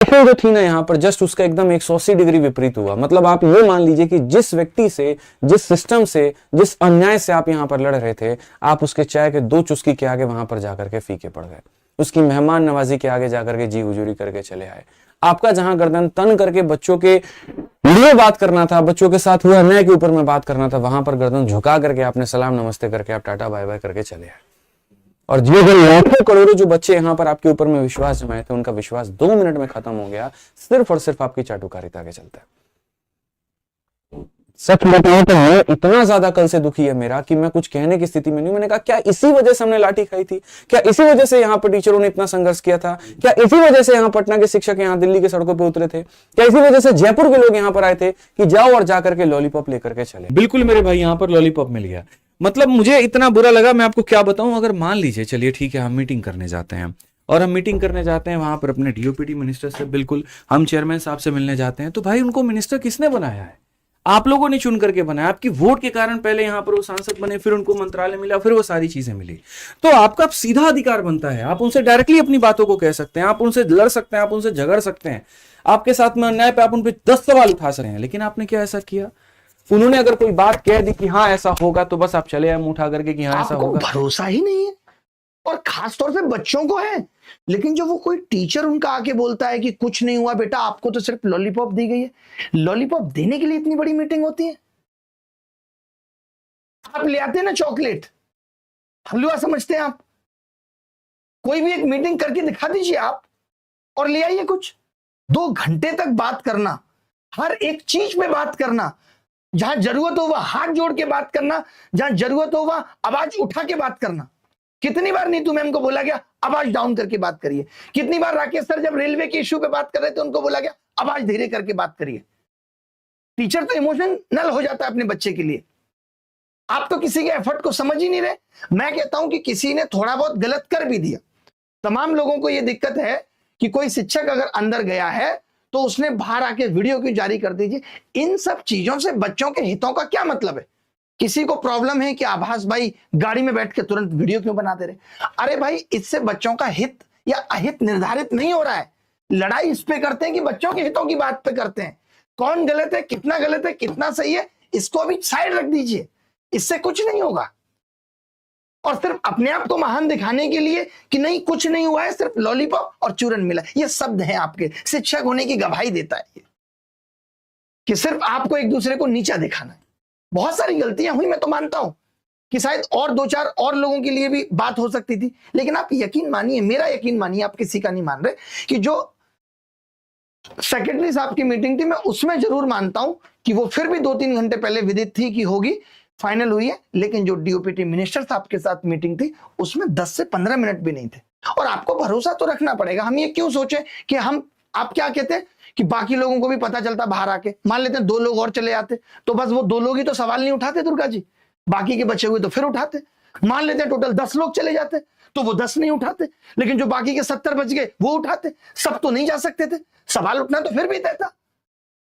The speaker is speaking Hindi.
साइकिल जो थी ना यहाँ पर जस्ट उसका एकदम 180 डिग्री विपरीत हुआ। मतलब आप ये मान लीजिए कि जिस व्यक्ति से, जिस सिस्टम से, जिस अन्याय से आप यहाँ पर लड़ रहे थे, आप उसके चाय के 2 चुस्की के आगे वहां पर जाकर के फीके पड़ गए, उसकी मेहमान नवाजी के आगे जाकर के जी हुजूरी करके चले आए। आपका जहां गर्दन तन करके बच्चों के लिए बात करना था, बच्चों के साथ हुए अन्याय के ऊपर में बात करना था, वहां पर गर्दन झुका करके आपने सलाम नमस्ते करके आप टाटा बाय बाय करके चले आए। और जो लाखों करोड़ों जो बच्चे यहां पर आपके ऊपर में विश्वास जमाए थे, उनका विश्वास 2 मिनट में खत्म हो गया, सिर्फ और सिर्फ आपकी चाटुकारिता के चलते। सच बताऊं तो मैं इतना ज्यादा कल से दुखी है मेरा कि मैं कुछ कहने की स्थिति में नहीं। मैंने कहा क्या इसी वजह से हमने लाठी खाई थी? क्या इसी वजह से यहाँ पर टीचरों ने इतना संघर्ष किया था? क्या इसी वजह से यहाँ पटना के शिक्षक यहाँ दिल्ली की सड़कों पर उतरे थे? क्या इसी वजह से जयपुर के लोग यहाँ पर आए थे कि जाओ और जाकर के लॉलीपॉप लेकर के चले? बिल्कुल मेरे भाई, यहाँ पर लॉलीपॉप मिल गया। मतलब मुझे इतना बुरा लगा, मैं आपको क्या बताऊं। अगर मान लीजिए, चलिए ठीक है, हम मीटिंग करने जाते हैं और हम मीटिंग करने जाते हैं वहां पर अपने डीओपीटी मिनिस्टर से, बिल्कुल हम चेयरमैन साहब से मिलने जाते हैं, तो भाई उनको मिनिस्टर किसने बनाया है? आप लोगों ने चुन करके बनाया। आपकी वोट के कारण पहले यहां पर वो सांसद बने, फिर उनको मंत्रालय मिला, फिर वो सारी चीजें मिली। तो आपका सीधा अधिकार बनता है, आप उनसे डायरेक्टली अपनी बातों को कह सकते हैं, आप उनसे लड़ सकते हैं, आप उनसे झगड़ सकते हैं, आपके साथ में अन्याय पे आप उन पर 10 सवाल उठा सकते हैं। लेकिन आपने क्या ऐसा किया? उन्होंने अगर कोई बात कह दी कि हाँ ऐसा होगा, तो बस आप चले आए मुंह उठा करके कि हाँ ऐसा होगा। भरोसा ही नहीं है, और खास तौर से बच्चों को है। लेकिन जब वो कोई टीचर उनका आके बोलता है कि कुछ नहीं हुआ बेटा, आपको तो सिर्फ लॉलीपॉप दी गई है, लॉलीपॉप देने के लिए इतनी बड़ी मीटिंग होती है? आप ले आते हैं ना चॉकलेट, हलवा समझते हैं आप? कोई भी एक मीटिंग करके दिखा दीजिए आप, और ले आइए कुछ। 2 घंटे तक बात करना, हर एक चीज पे बात करना, जहां जरूरत हो वह हाथ जोड़ के बात करना, जहां जरूरत हो वह आवाज उठा के बात करना। कितनी बार नीतू मैम को बोला गया आवाज डाउन करके बात करिए? कितनी बार राकेश सर जब रेलवे के इश्यू पे बात कर रहे थे उनको बोला गया आवाज धीरे करके बात करिए? टीचर तो इमोशनल हो जाता है अपने बच्चे के लिए। आप तो किसी के एफर्ट को समझ ही नहीं रहे। मैं कहता हूं कि किसी ने थोड़ा बहुत गलत कर भी दिया। तमाम लोगों को यह दिक्कत है कि कोई शिक्षक अगर अंदर गया है तो उसने बाहर आके वीडियो क्यों जारी कर दीजिए? इन सब चीजों से बच्चों के हितों का क्या मतलब है? किसी को प्रॉब्लम है कि आभास भाई गाड़ी में बैठ के तुरंत वीडियो क्यों बना दे रहे? अरे भाई, इससे बच्चों का हित या अहित निर्धारित नहीं हो रहा है। लड़ाई इस पे करते हैं कि बच्चों के हितों की बात पे करते हैं। कौन गलत है, कितना सही है, इसको अभी साइड रख दीजिए, इससे कुछ नहीं होगा। और सिर्फ अपने आप को महान दिखाने के लिए कि नहीं कुछ नहीं हुआ है, सिर्फ लॉलीपॉप और चूरन मिला, ये शब्द हैं आपके। शिक्षक होने की गवाही देता है ये, कि सिर्फ आपको एक दूसरे को नीचा दिखाना है। बहुत सारी गलतियां हुई, मैं तो मानता हूं कि शायद और 2-4 और लोगों के लिए भी बात हो सकती थी। लेकिन आप यकीन मानिए, मेरा यकीन मानिए, आप किसी का नहीं मान रहे, कि जो सेक्रेटरी साहब की मीटिंग थी, मैं उसमें जरूर मानता हूं कि वो फिर भी 2-3 घंटे पहले विदित थी कि होगी, फाइनल हुई है। लेकिन जो डीओपीटी मिनिस्टर साहब के साथ मीटिंग थी उसमें 10 से 15 मिनट भी नहीं थे। और आपको भरोसा तो रखना पड़ेगा। हम ये क्यों सोचे कि आप क्या कहते हैं कि बाकी लोगों को भी पता चलता बाहर आके? मान लेते हैं 2 लोग और चले आते तो बस वो 2 लोग ही तो सवाल नहीं उठाते दुर्गा जी, बाकी के बचे हुए तो फिर उठाते। मान लेते हैं टोटल 10 लोग चले जाते तो वो 10 नहीं उठाते, लेकिन जो बाकी के 70 बच गए वो उठाते। सब तो नहीं जा सकते थे, सवाल उठना तो फिर भी तय था।